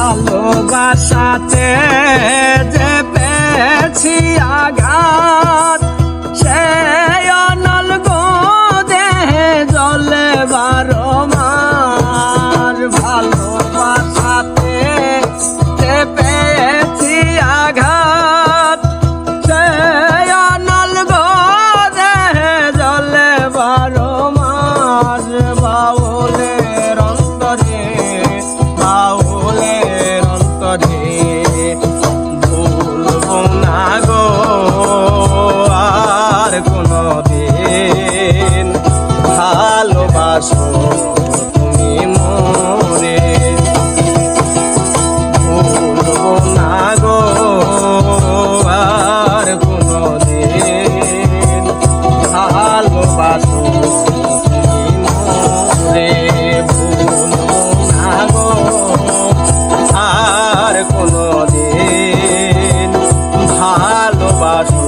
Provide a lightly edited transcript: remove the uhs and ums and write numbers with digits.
ভালোবাসাতে যে পেয়েছি আঘাত, সে অনল গো দেহে জলে বারো মার। ভালোবাসাতে যে পেয়েছি আঘাত, সে অনল গো দেহে জলে বারো মার। বাউলের অন্তরে, বাউলের অন্তরে ভুলবো না গো আর কোনদিন, ভালোবাসো তুমি মোরে। ভুলবো না গো আর কোনদিন, ভালোবাসো তুমি মোরে। ভুলবো না গো আর কোনদিন, ভালোবাসো